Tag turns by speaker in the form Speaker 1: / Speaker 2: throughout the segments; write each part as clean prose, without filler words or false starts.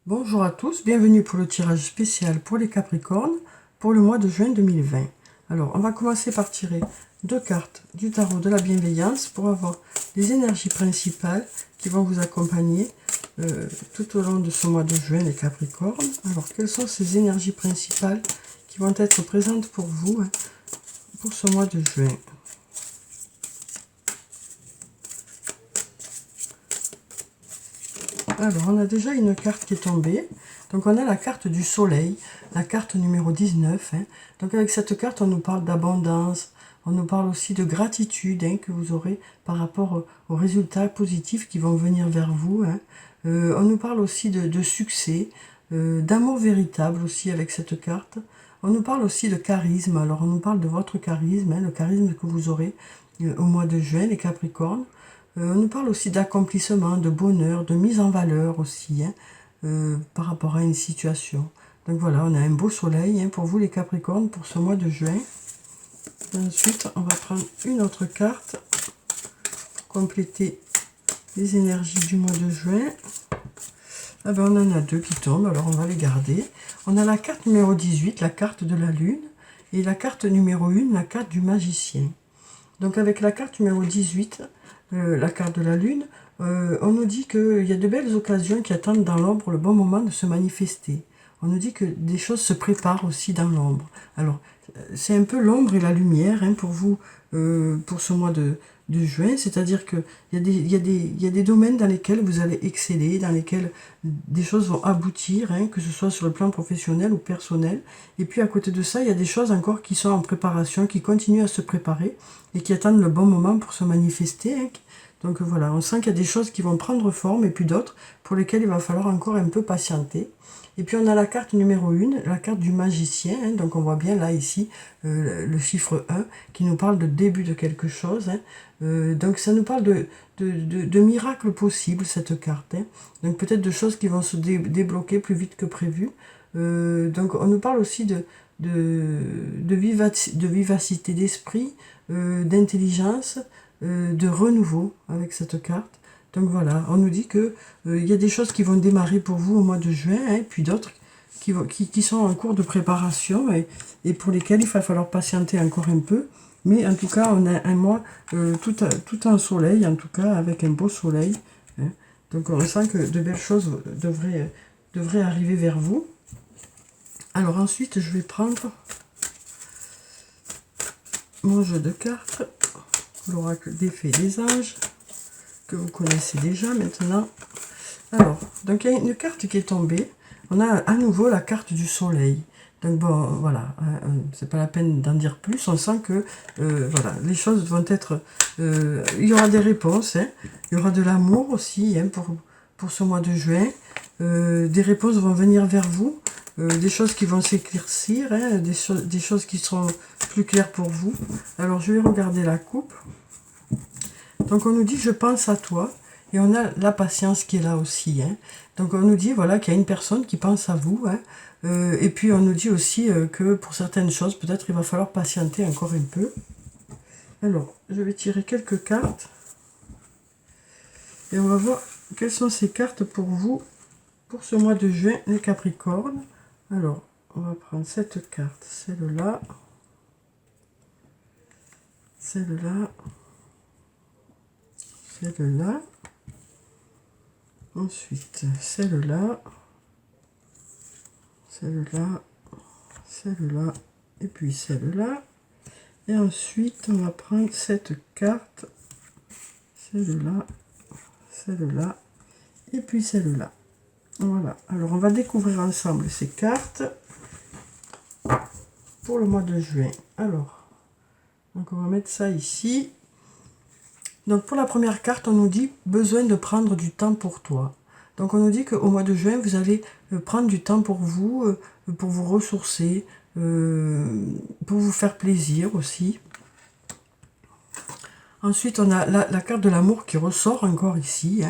Speaker 1: Bonjour à tous, bienvenue pour le tirage spécial pour les Capricornes pour le mois de juin 2020. Alors, on va commencer par tirer deux cartes du tarot de la bienveillance pour avoir les énergies principales qui vont vous accompagner tout au long de ce mois de juin, les Capricornes. Alors, quelles sont ces énergies principales qui vont être présentes pour vous pour ce mois de juin? Alors, on a déjà une carte qui est tombée. Donc, on a la carte du soleil, la carte numéro 19. Donc, avec cette carte, on nous parle d'abondance. On nous parle aussi de gratitude que vous aurez par rapport aux résultats positifs qui vont venir vers vous. On nous parle aussi de succès, d'amour véritable aussi avec cette carte. On nous parle aussi de charisme. Alors, on nous parle de votre charisme, le charisme que vous aurez au mois de juin, les Capricornes. On nous parle aussi d'accomplissement, de bonheur, de mise en valeur aussi, par rapport à une situation. Donc voilà, on a un beau soleil pour vous les Capricornes pour ce mois de juin. Et ensuite, on va prendre une autre carte pour compléter les énergies du mois de juin. Ah ben, on en a deux qui tombent, alors on va les garder. On a la carte numéro 18, la carte de la lune, et la carte numéro 1, la carte du magicien. Donc avec la carte numéro 18, la carte de la lune, on nous dit qu'il y a de belles occasions qui attendent dans l'ombre le bon moment de se manifester. On nous dit que des choses se préparent aussi dans l'ombre. Alors, c'est un peu l'ombre et la lumière pour vous, pour ce mois de juin. C'est-à-dire qu'il y a des domaines dans lesquels vous allez exceller, dans lesquels des choses vont aboutir, que ce soit sur le plan professionnel ou personnel. Et puis à côté de ça, il y a des choses encore qui sont en préparation, qui continuent à se préparer et qui attendent le bon moment pour se manifester. Donc voilà, on sent qu'il y a des choses qui vont prendre forme et puis d'autres pour lesquelles il va falloir encore un peu patienter. Et puis on a la carte numéro 1, la carte du magicien. Donc on voit bien là ici le chiffre 1 qui nous parle de début de quelque chose. Donc ça nous parle de miracles possibles cette carte. Donc peut-être de choses qui vont se débloquer plus vite que prévu. Donc on nous parle aussi de vivacité d'esprit, d'intelligence, de renouveau avec cette carte. Donc voilà, on nous dit que il y a des choses qui vont démarrer pour vous au mois de juin, puis d'autres qui sont en cours de préparation et pour lesquelles il va falloir patienter encore un peu. Mais en tout cas, on a un mois tout en soleil, en tout cas avec un beau soleil. Donc on sent que de belles choses devraient arriver vers vous. Alors ensuite, je vais prendre mon jeu de cartes, l'oracle des fées et des anges, que vous connaissez déjà maintenant. Alors, donc il y a une carte qui est tombée. On a à nouveau la carte du soleil. Donc bon, voilà, c'est pas la peine d'en dire plus. On sent que voilà, les choses vont être... il y aura des réponses, il y aura de l'amour aussi pour ce mois de juin. Des réponses vont venir vers vous. Des choses qui vont s'éclaircir, des choses qui seront plus claires pour vous. Alors je vais regarder la coupe. Donc on nous dit je pense à toi et on a la patience qui est là aussi. Donc on nous dit voilà qu'il y a une personne qui pense à vous. Et puis on nous dit aussi que pour certaines choses peut-être il va falloir patienter encore un peu. Alors je vais tirer quelques cartes et on va voir quelles sont ces cartes pour vous pour ce mois de juin les Capricornes. Alors on va prendre cette carte, celle-là, celle-là, celle-là, ensuite celle-là, celle-là, celle-là, et puis celle-là. Et ensuite, on va prendre cette carte, celle-là, celle-là, et puis celle-là. Voilà, alors on va découvrir ensemble ces cartes pour le mois de juin. Alors, donc on va mettre ça ici. Donc pour la première carte, on nous dit « Besoin de prendre du temps pour toi ». Donc on nous dit qu'au mois de juin, vous allez prendre du temps pour vous ressourcer, pour vous faire plaisir aussi. Ensuite, on a la carte de l'amour qui ressort encore ici.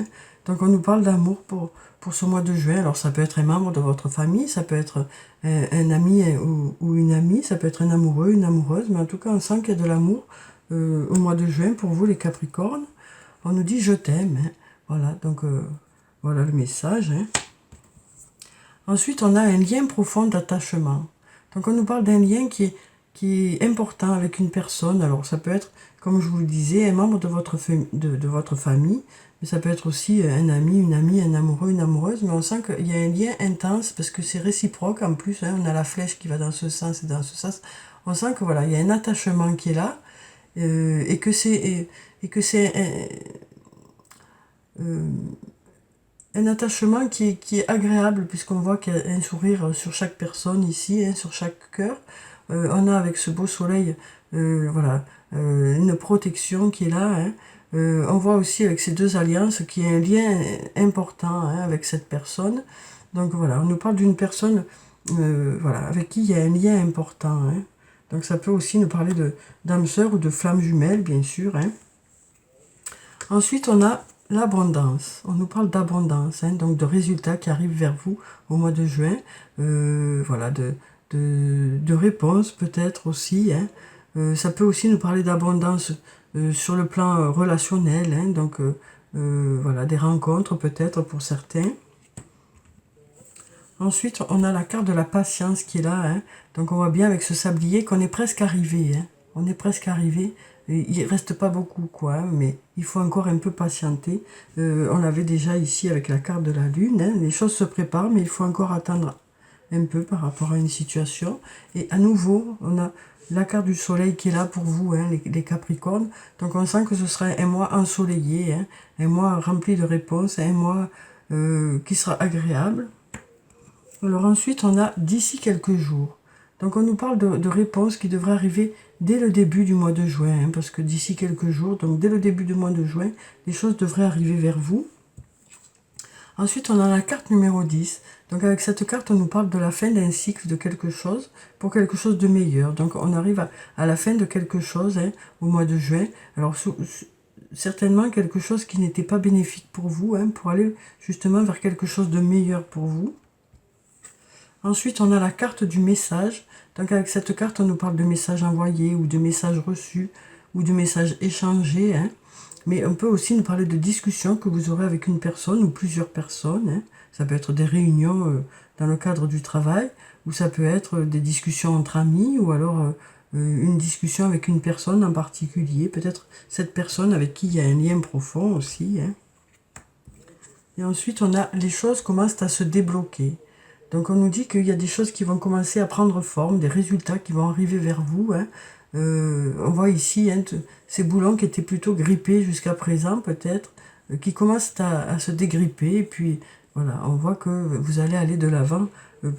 Speaker 1: Donc on nous parle d'amour pour ce mois de juin. Alors ça peut être un membre de votre famille, ça peut être un ami ou une amie, ça peut être un amoureux, une amoureuse, mais en tout cas on sent qu'il y a de l'amour au mois de juin pour vous les Capricornes. On nous dit je t'aime. Voilà, donc voilà le message. Ensuite, on a un lien profond d'attachement. Donc, on nous parle d'un lien qui est important avec une personne. Alors, ça peut être, comme je vous le disais, un membre de votre famille, mais ça peut être aussi un ami, une amie, un amoureux, une amoureuse. Mais on sent qu'il y a un lien intense parce que c'est réciproque. En plus, hein, on a la flèche qui va dans ce sens et dans ce sens. On sent que voilà, il y a un attachement qui est là et que c'est un attachement qui est agréable puisqu'on voit qu'il y a un sourire sur chaque personne ici, hein, sur chaque cœur. On a avec ce beau soleil voilà, une protection qui est là. Hein. On voit aussi avec ces deux alliances qu'il y a un lien important hein, avec cette personne. Donc voilà, on nous parle d'une personne voilà, avec qui il y a un lien important. Hein. Donc ça peut aussi nous parler d'âme sœur ou de flamme jumelle, bien sûr. Hein. Ensuite, on a l'abondance. On nous parle d'abondance, hein, donc de résultats qui arrivent vers vous au mois de juin. Voilà, de réponses peut-être aussi. Hein. Ça peut aussi nous parler d'abondance sur le plan relationnel. Hein, donc, voilà, des rencontres peut-être pour certains. Ensuite, on a la carte de la patience qui est là. Hein. Donc, on voit bien avec ce sablier qu'on est presque arrivé. Hein. On est presque arrivé. Il reste pas beaucoup, quoi, hein, mais il faut encore un peu patienter. On l'avait déjà ici avec la carte de la lune. Hein. Les choses se préparent, mais il faut encore attendre un peu par rapport à une situation. Et à nouveau, on a la carte du soleil qui est là pour vous, hein, les Capricornes. Donc, on sent que ce sera un mois ensoleillé, hein, un mois rempli de réponses, un mois qui sera agréable. Alors ensuite, on a d'ici quelques jours. Donc on nous parle de réponses qui devraient arriver dès le début du mois de juin, hein, parce que d'ici quelques jours, donc dès le début du mois de juin, les choses devraient arriver vers vous. Ensuite, on a la carte numéro 10. Donc avec cette carte, on nous parle de la fin d'un cycle de quelque chose pour quelque chose de meilleur. Donc on arrive à la fin de quelque chose hein, au mois de juin. Alors certainement quelque chose qui n'était pas bénéfique pour vous, hein, pour aller justement vers quelque chose de meilleur pour vous. Ensuite, on a la carte du message. Donc avec cette carte, on nous parle de messages envoyés ou de messages reçus ou de messages échangés. Hein. Mais on peut aussi nous parler de discussions que vous aurez avec une personne ou plusieurs personnes. Hein. Ça peut être des réunions dans le cadre du travail ou ça peut être des discussions entre amis ou alors une discussion avec une personne en particulier. Peut-être cette personne avec qui il y a un lien profond aussi. Hein. Et ensuite, on a les choses commencent à se débloquer. Donc on nous dit qu'il y a des choses qui vont commencer à prendre forme, des résultats qui vont arriver vers vous. Hein. On voit ici hein, ces boulons qui étaient plutôt grippés jusqu'à présent peut-être, qui commencent à se dégripper. Et puis voilà, on voit que vous allez aller de l'avant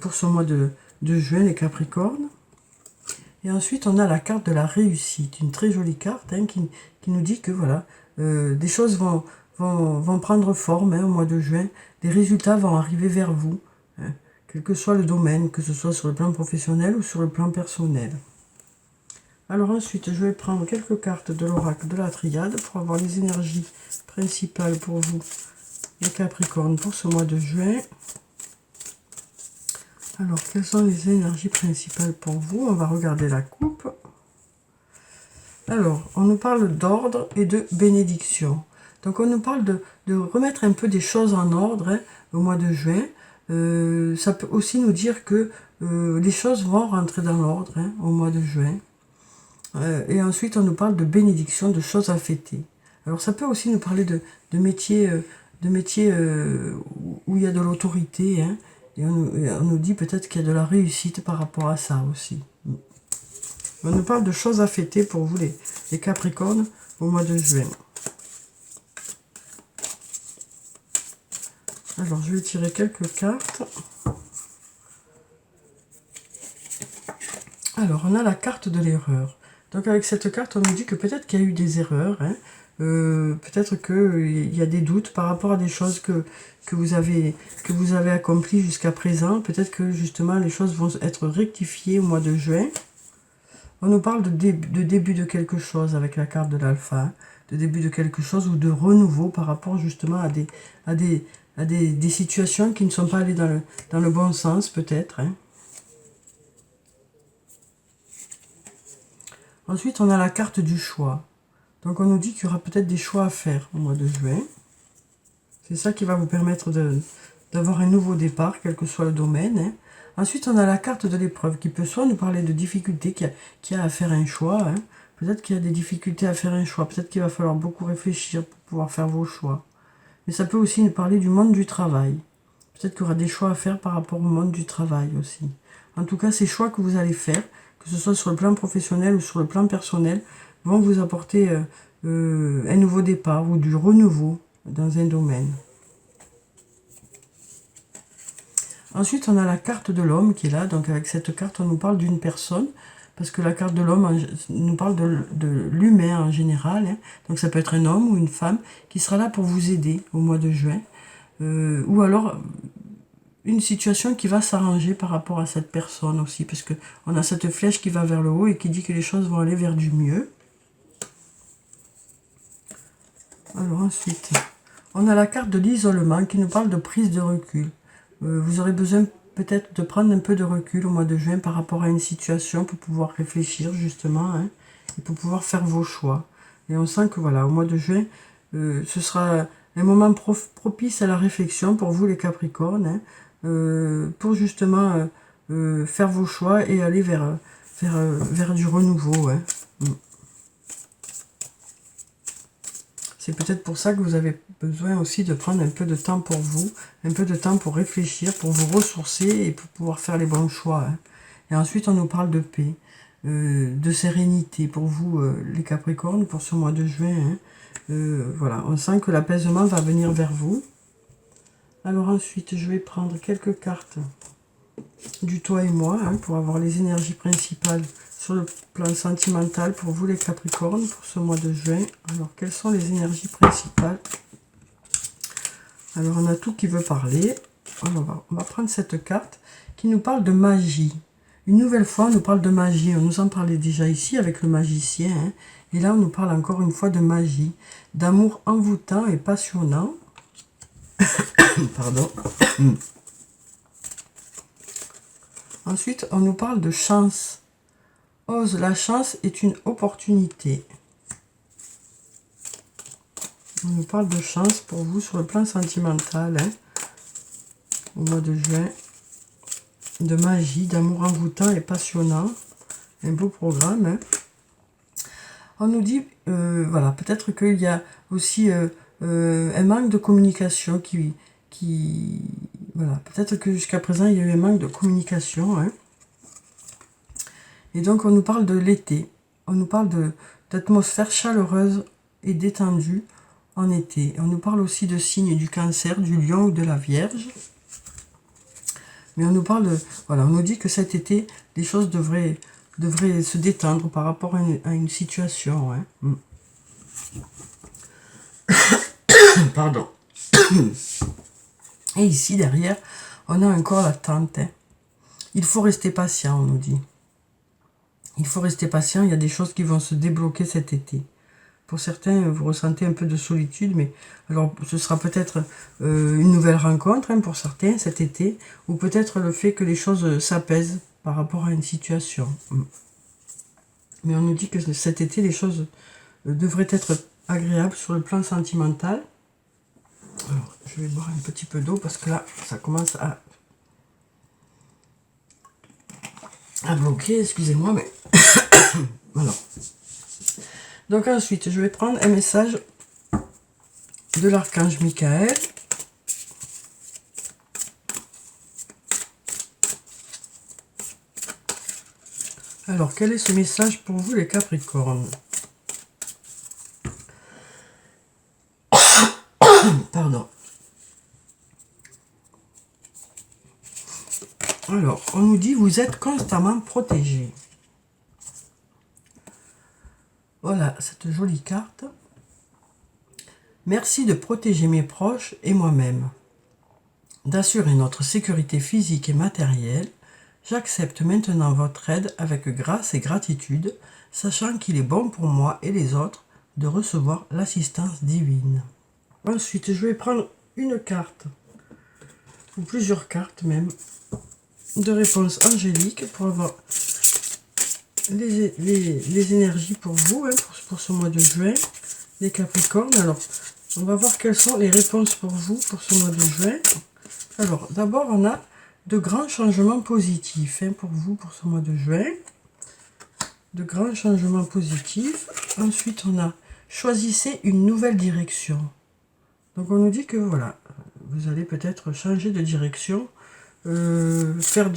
Speaker 1: pour ce mois de juin les Capricornes. Et ensuite on a la carte de la réussite, une très jolie carte hein, qui nous dit que voilà, des choses vont prendre forme hein, au mois de juin, des résultats vont arriver vers vous. Hein. Quel que soit le domaine, que ce soit sur le plan professionnel ou sur le plan personnel. Alors ensuite, je vais prendre quelques cartes de l'oracle de la triade pour avoir les énergies principales pour vous, les Capricornes, pour ce mois de juin. Alors, quelles sont les énergies principales pour vous? On va regarder la coupe. Alors, on nous parle d'ordre et de bénédiction. Donc, on nous parle de remettre un peu des choses en ordre hein, au mois de juin. Ça peut aussi nous dire que les choses vont rentrer dans l'ordre hein, au mois de juin. Et ensuite, on nous parle de bénédiction, de choses à fêter. Alors, ça peut aussi nous parler de métiers où il y a de l'autorité. Hein, et on nous dit peut-être qu'il y a de la réussite par rapport à ça aussi. On nous parle de choses à fêter pour vous, les Capricornes, au mois de juin. Alors, je vais tirer quelques cartes. Alors, on a la carte de l'erreur. Donc, avec cette carte, on nous dit que peut-être qu'il y a eu des erreurs. Hein. Peut-être qu'il y a des doutes par rapport à des choses que vous avez accomplies jusqu'à présent. Peut-être que, justement, les choses vont être rectifiées au mois de juin. On nous parle de début de quelque chose avec la carte de l'alpha. Hein. De début de quelque chose ou de renouveau par rapport, justement, à des situations qui ne sont pas allées dans le bon sens, peut-être. Hein. Ensuite, on a la carte du choix. Donc, on nous dit qu'il y aura peut-être des choix à faire au mois de juin. C'est ça qui va vous permettre d'avoir un nouveau départ, quel que soit le domaine. Hein. Ensuite, on a la carte de l'épreuve qui peut soit nous parler de difficultés qu'il y a à faire un choix. Hein. Peut-être qu'il y a des difficultés à faire un choix. Peut-être qu'il va falloir beaucoup réfléchir pour pouvoir faire vos choix. Mais ça peut aussi nous parler du monde du travail. Peut-être qu'il y aura des choix à faire par rapport au monde du travail aussi. En tout cas, ces choix que vous allez faire, que ce soit sur le plan professionnel ou sur le plan personnel, vont vous apporter un nouveau départ ou du renouveau dans un domaine. Ensuite, on a la carte de l'homme qui est là. Donc avec cette carte, on nous parle d'une personne. Parce que la carte de l'homme nous parle de l'humain en général. Hein. Donc ça peut être un homme ou une femme qui sera là pour vous aider au mois de juin. Ou alors une situation qui va s'arranger par rapport à cette personne aussi. Parce qu'on a cette flèche qui va vers le haut et qui dit que les choses vont aller vers du mieux. Alors ensuite, on a la carte de l'isolement qui nous parle de prise de recul. Vous aurez besoin peut-être de prendre un peu de recul au mois de juin par rapport à une situation pour pouvoir réfléchir justement hein, et pour pouvoir faire vos choix. Et on sent que voilà, au mois de juin, ce sera un moment propice à la réflexion pour vous les Capricornes, hein, pour justement faire vos choix et aller vers du renouveau. Hein. C'est peut-être pour ça que vous avez besoin aussi de prendre un peu de temps pour vous, un peu de temps pour réfléchir, pour vous ressourcer et pour pouvoir faire les bons choix. Hein. Et ensuite, on nous parle de paix, de sérénité pour vous, les Capricornes, pour ce mois de juin. Hein. Voilà, on sent que l'apaisement va venir vers vous. Alors ensuite, je vais prendre quelques cartes du toi et moi, hein, pour avoir les énergies principales sur le plan sentimental pour vous les Capricornes pour ce mois de juin. Alors quelles sont les énergies principales? Alors on a tout qui veut parler. Alors, on va prendre cette carte qui nous parle de magie. Une nouvelle fois on nous parle de magie. On nous en parlait déjà ici avec le magicien. Hein, et là on nous parle encore une fois de magie. D'amour envoûtant et passionnant. Pardon. Ensuite, on nous parle de chance. Ose, la chance est une opportunité. On nous parle de chance pour vous sur le plan sentimental. Hein, au mois de juin. De magie, d'amour envoûtant et passionnant. Un beau programme. Hein. On nous dit, voilà, peut-être qu'il y a aussi un manque de communication qui voilà, peut-être que jusqu'à présent, il y a eu un manque de communication. Hein. Et donc, on nous parle de l'été. On nous parle d'atmosphère chaleureuse et détendue en été. On nous parle aussi de signes du Cancer, du Lion ou de la Vierge. Mais on nous parle de... Voilà, on nous dit que cet été, les choses devraient se détendre par rapport à une situation. Hein. Pardon. Et ici, derrière, on a encore l'attente. Hein. Il faut rester patient, on nous dit. Il faut rester patient, il y a des choses qui vont se débloquer cet été. Pour certains, vous ressentez un peu de solitude, mais alors ce sera peut-être une nouvelle rencontre hein, pour certains cet été, ou peut-être le fait que les choses s'apaisent par rapport à une situation. Mais on nous dit que cet été, les choses devraient être agréables sur le plan sentimental. Alors, je vais boire un petit peu d'eau parce que là, ça commence à bloquer, excusez-moi, mais... Alors. Donc ensuite, je vais prendre un message de l'archange Michael. Alors, quel est ce message pour vous, les Capricornes? Pardon. Alors, on nous dit, vous êtes constamment protégés. Voilà, cette jolie carte. Merci de protéger mes proches et moi-même. D'assurer notre sécurité physique et matérielle. J'accepte maintenant votre aide avec grâce et gratitude, sachant qu'il est bon pour moi et les autres de recevoir l'assistance divine. Ensuite, je vais prendre une carte, ou plusieurs cartes même, de réponse angélique pour avoir les énergies pour vous, hein, pour ce mois de juin, les Capricornes. Alors, on va voir quelles sont les réponses pour vous pour ce mois de juin. Alors, d'abord, on a de grands changements positifs hein, pour vous, pour ce mois de juin. De grands changements positifs. Ensuite, on a choisissez une nouvelle direction. Donc, on nous dit que voilà, vous allez peut-être changer de direction, faire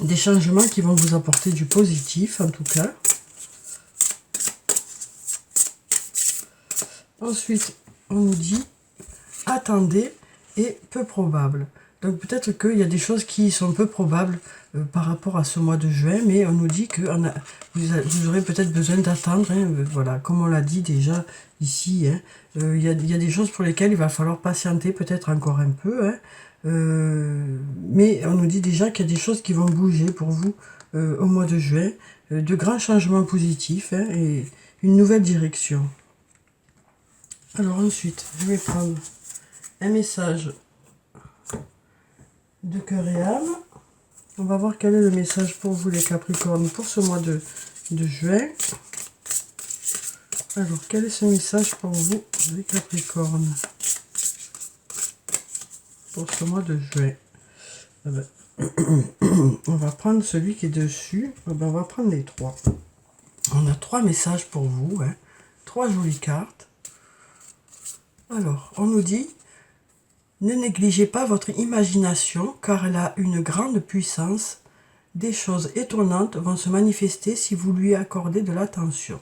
Speaker 1: des changements qui vont vous apporter du positif, en tout cas. Ensuite, on nous dit attendez et peu probable. Donc peut-être qu'il y a des choses qui sont peu probables par rapport à ce mois de juin, mais on nous dit que vous aurez peut-être besoin d'attendre, hein, voilà, comme on l'a dit déjà ici, hein, il y a des choses pour lesquelles il va falloir patienter peut-être encore un peu, hein, mais on nous dit déjà qu'il y a des choses qui vont bouger pour vous au mois de juin, de grands changements positifs hein, et une nouvelle direction. Alors ensuite, je vais prendre un message de cœur et âme. On va voir quel est le message pour vous les Capricornes pour ce mois de juin. Alors, quel est ce message pour vous les Capricornes pour ce mois de juin? On va prendre celui qui est dessus. On va prendre les trois. On a trois messages pour vous. Hein. Trois jolies cartes. Alors, on nous dit ne négligez pas votre imagination car elle a une grande puissance. Des choses étonnantes vont se manifester si vous lui accordez de l'attention.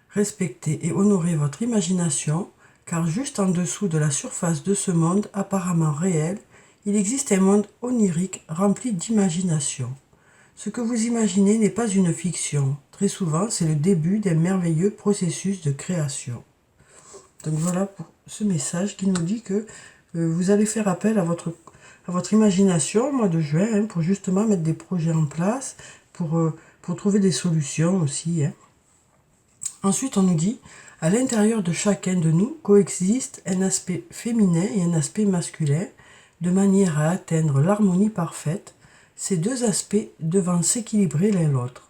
Speaker 1: Respectez et honorez votre imagination car juste en dessous de la surface de ce monde apparemment réel, il existe un monde onirique rempli d'imagination. Ce que vous imaginez n'est pas une fiction. Très souvent, c'est le début d'un merveilleux processus de création. Donc voilà pour ce message qui nous dit que vous allez faire appel à votre imagination au mois de juin hein, pour justement mettre des projets en place, pour trouver des solutions aussi. Hein. Ensuite, on nous dit, à l'intérieur de chacun de nous coexiste un aspect féminin et un aspect masculin, de manière à atteindre l'harmonie parfaite, ces deux aspects devant s'équilibrer l'un l'autre.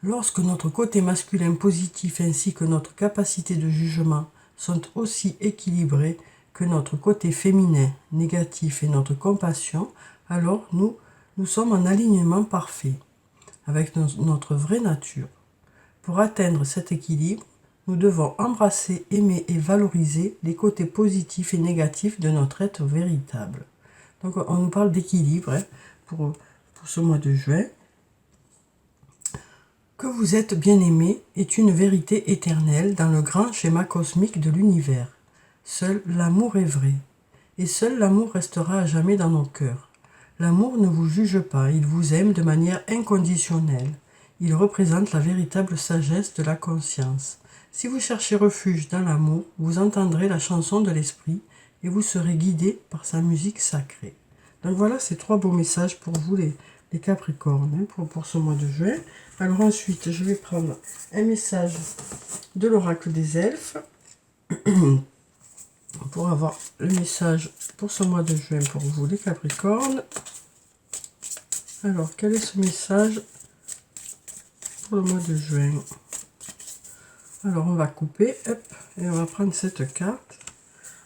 Speaker 1: Lorsque notre côté masculin positif ainsi que notre capacité de jugement sont aussi équilibrés que notre côté féminin négatif et notre compassion, alors nous sommes en alignement parfait avec notre vraie nature. Pour atteindre cet équilibre, nous devons embrasser, aimer et valoriser les côtés positifs et négatifs de notre être véritable. Donc on nous parle d'équilibre hein, pour ce mois de juin. Que vous êtes bien-aimé est une vérité éternelle dans le grand schéma cosmique de l'univers. Seul l'amour est vrai, et seul l'amour restera à jamais dans nos cœurs. L'amour ne vous juge pas, il vous aime de manière inconditionnelle. Il représente la véritable sagesse de la conscience. Si vous cherchez refuge dans l'amour, vous entendrez la chanson de l'esprit et vous serez guidé par sa musique sacrée. Donc voilà ces trois beaux messages pour vous les Capricornes hein, pour ce mois de juin. Alors ensuite, je vais prendre un message de l'oracle des elfes pour avoir le message pour ce mois de juin pour vous les Capricornes. Alors, quel est ce message pour le mois de juin? Alors, on va couper, hop, et on va prendre cette carte.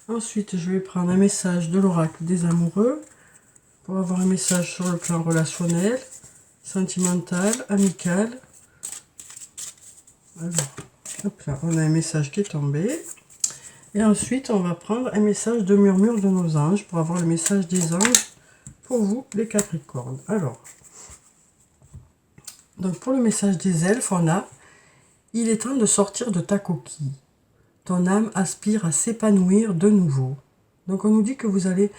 Speaker 1: Ensuite, je vais prendre un message de l'oracle des amoureux pour avoir un message sur le plan relationnel, sentimental, amical. Alors, hop là, on a un message qui est tombé. Et ensuite, on va prendre un message de murmure de nos anges pour avoir le message des anges pour vous, les Capricornes. Alors, donc pour le message des elfes, on a « Il est temps de sortir de ta coquille. Ton âme aspire à s'épanouir de nouveau. » Donc on nous dit que vous allez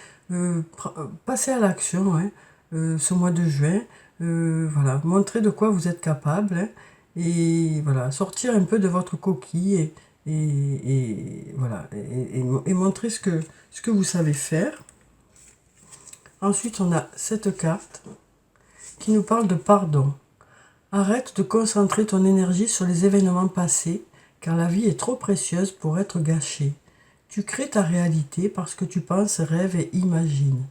Speaker 1: passer à l'action hein, ce mois de juin. Voilà, montrer de quoi vous êtes capable. Hein, et voilà, sortir un peu de votre coquille et voilà, et montrer ce que vous savez faire. Ensuite, on a cette carte qui nous parle de pardon. Arrête de concentrer ton énergie sur les événements passés, car la vie est trop précieuse pour être gâchée. Tu crées ta réalité parce que tu penses, rêves et imagines.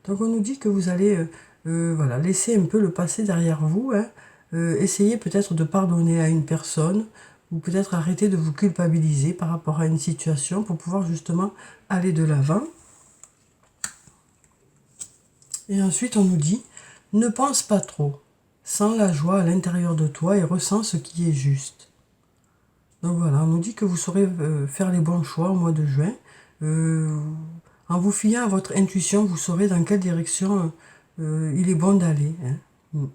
Speaker 1: Donc on nous dit que vous allez voilà, laisser un peu le passé derrière vous. Hein, essayez peut-être de pardonner à une personne ou peut-être arrêter de vous culpabiliser par rapport à une situation pour pouvoir justement aller de l'avant. Et ensuite, on nous dit, ne pense pas trop, sens la joie à l'intérieur de toi et ressens ce qui est juste. Donc voilà, on nous dit que vous saurez faire les bons choix au mois de juin. En vous fiant à votre intuition, vous saurez dans quelle direction il est bon d'aller. Hein.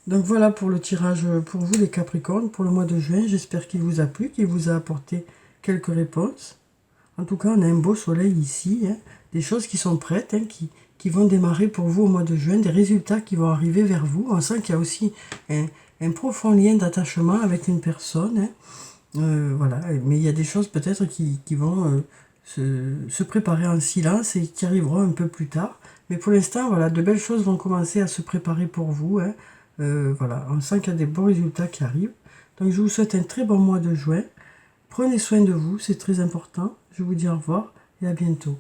Speaker 1: Donc voilà pour le tirage pour vous les Capricornes pour le mois de juin. J'espère qu'il vous a plu, qu'il vous a apporté quelques réponses. En tout cas, on a un beau soleil ici, hein, des choses qui sont prêtes, hein, qui vont démarrer pour vous au mois de juin, des résultats qui vont arriver vers vous. On sent qu'il y a aussi un profond lien d'attachement avec une personne. Hein. Voilà, mais il y a des choses peut-être qui vont se préparer en silence et qui arriveront un peu plus tard. Mais pour l'instant, voilà, de belles choses vont commencer à se préparer pour vous. Hein. Voilà, on sent qu'il y a des bons résultats qui arrivent. Donc je vous souhaite un très bon mois de juin. Prenez soin de vous, c'est très important. Je vous dis au revoir et à bientôt.